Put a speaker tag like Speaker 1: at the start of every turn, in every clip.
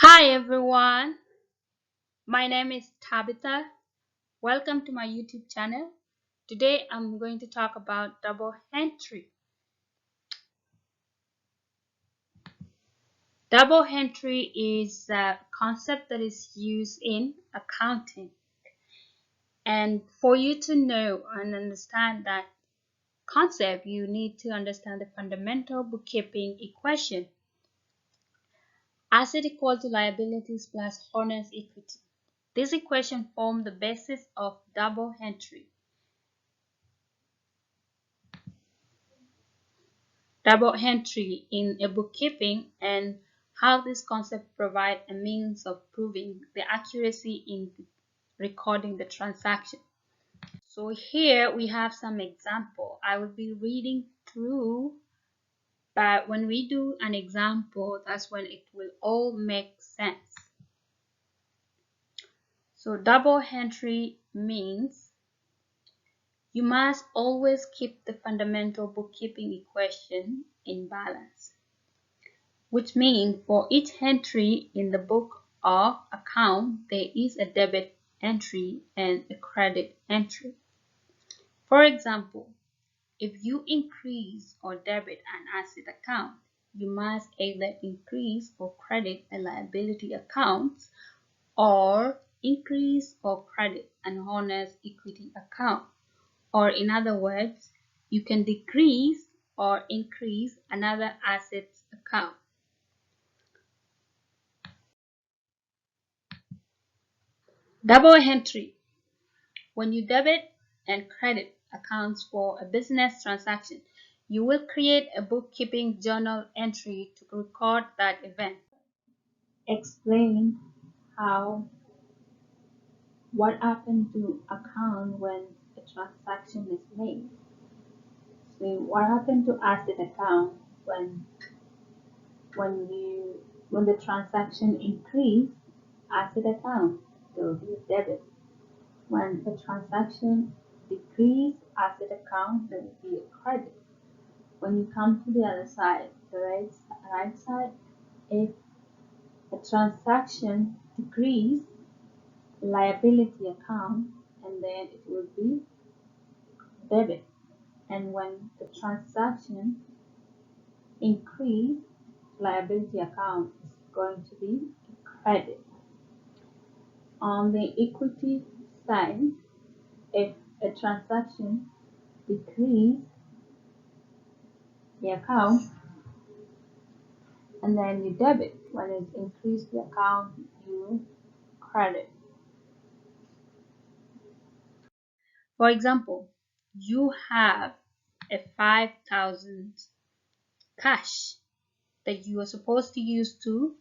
Speaker 1: Hi everyone, my name is Tabitha. Welcome to my YouTube channel. Today I'm going to talk about double entry. Double entry is a concept that is used in accounting. And for you to know and understand that concept, you need to understand the fundamental bookkeeping equation. Asset equal to liabilities plus owner's equity. This equation forms the basis of double entry. Double entry in a bookkeeping and how this concept provides a means of proving the accuracy in recording the transaction. So here we have some example. I will be reading through, but when we do an example, that's when it will all make sense. So double entry means you must always keep the fundamental bookkeeping equation in balance, which means for each entry in the book of account, there is a debit entry and a credit entry. For example, if you increase or debit an asset account, you must either increase or credit a liability account or increase or credit an owner's equity account. Or in other words, you can decrease or increase another asset's account. Double entry. When you debit and credit accounts for a business transaction, you will create a bookkeeping journal entry to record that event. Explain what happened to account when a transaction is made. So what happened to asset account when the transaction increased asset account, there will be a debit. When a transaction decrease asset account, there will be a credit. When you come to the other side, the right side, if a transaction decrease liability account, and then it will be debit. And when the transaction increase liability account, is going to be credit. On the equity side, if a transaction decrease the account and then you debit, when it increase the account, you credit. For example, you have a 5,000 cash that you are supposed to use to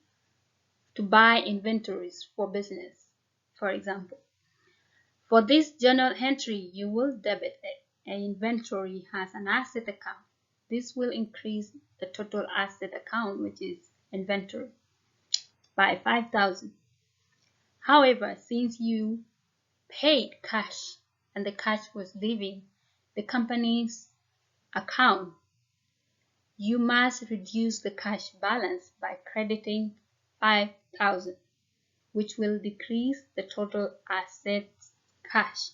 Speaker 1: buy inventories for business. For example, for this journal entry, you will debit an inventory has an asset account. This will increase the total asset account, which is inventory, by 5,000. However, since you paid cash and the cash was leaving the company's account, you must reduce the cash balance by crediting 5,000, which will decrease the total assets cash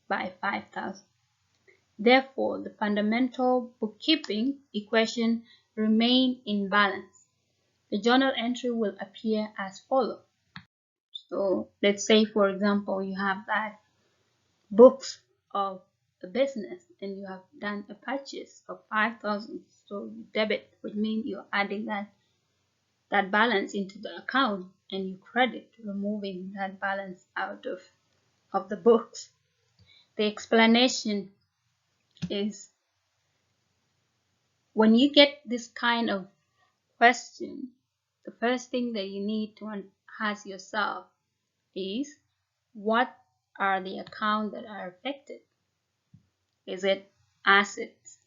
Speaker 1: by 5,000. Therefore, the fundamental bookkeeping equation remain in balance. The journal entry will appear as follows. So let's say, for example, you have that books of a business and you have done a purchase of 5,000. So you debit would mean you're adding that balance into the account, and you credit, removing that balance out of the books. The explanation is when you get this kind of question, the first thing that you need to ask yourself is, what are the accounts that are affected? Is it assets,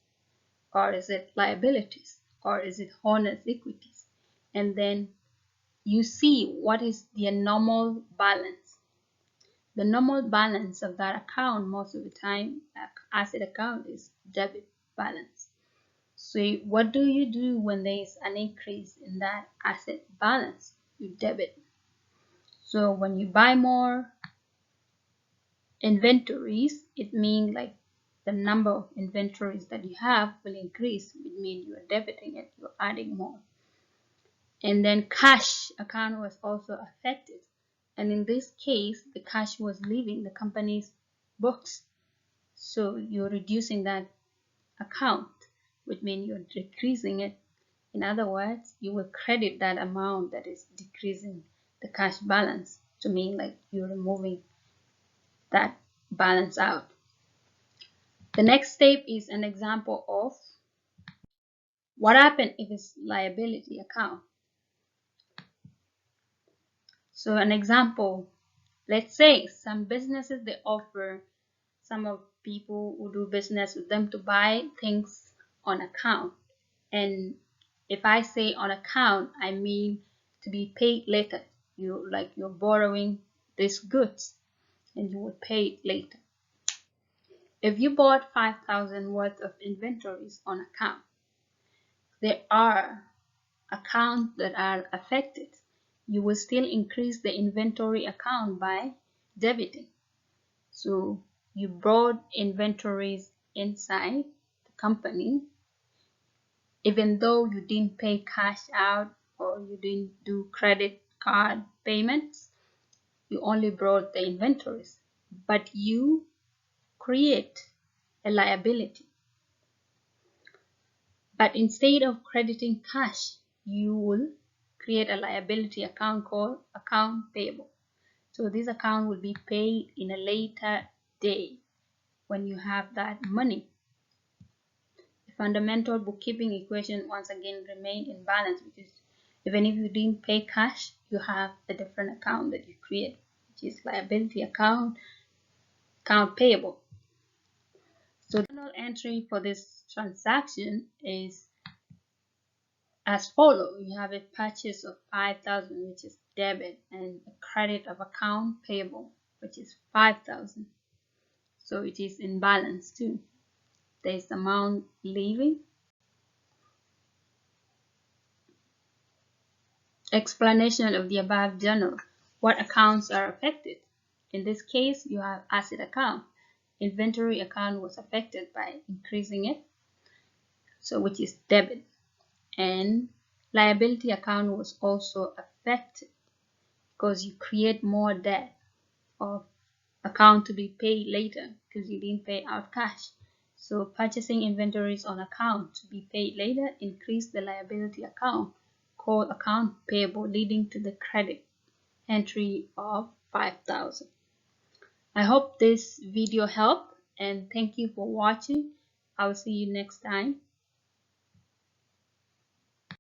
Speaker 1: or is it liabilities, or is it owner's equities? And then you see what is the normal balance. The normal balance of that account most of the time, asset account, is debit balance. So what do you do when there is an increase in that asset balance? You debit. So when you buy more inventories, it means like the number of inventories that you have will increase. It means you are debiting it, you're adding more. And then cash account was also affected. And in this case, the cash was leaving the company's books. So you're reducing that account, which means you're decreasing it. In other words, you will credit that amount that is decreasing the cash balance to mean like you're removing that balance out. The next step is an example of what happened if it's liability account. So an example, let's say some businesses, they offer some of people who do business with them to buy things on account. And if I say on account, I mean to be paid later. You're borrowing these goods and you will pay it later. If you bought 5,000 worth of inventories on account, there are accounts that are affected. You will still increase the inventory account by debiting. So you brought inventories inside the company, even though you didn't pay cash out or you didn't do credit card payments, you only brought the inventories, but you create a liability. But instead of crediting cash, you will create a liability account called account payable. So this account will be paid in a later day when you have that money. The fundamental bookkeeping equation once again remain in balance, because even if you didn't pay cash, you have a different account that you create, which is liability account, account payable. So the journal entry for this transaction is as follows. You have a purchase of 5,000, which is debit, and a credit of account payable, which is 5,000. So it is in balance too. There is amount leaving. Explanation of the above journal. What accounts are affected? In this case, you have asset account. Inventory account was affected by increasing it, so which is debit. And liability account was also affected because you create more debt of account to be paid later because you didn't pay out cash. So purchasing inventories on account to be paid later increased the liability account called account payable, leading to the credit entry of 5,000. I hope this video helped, and thank you for watching. I'll see you next time.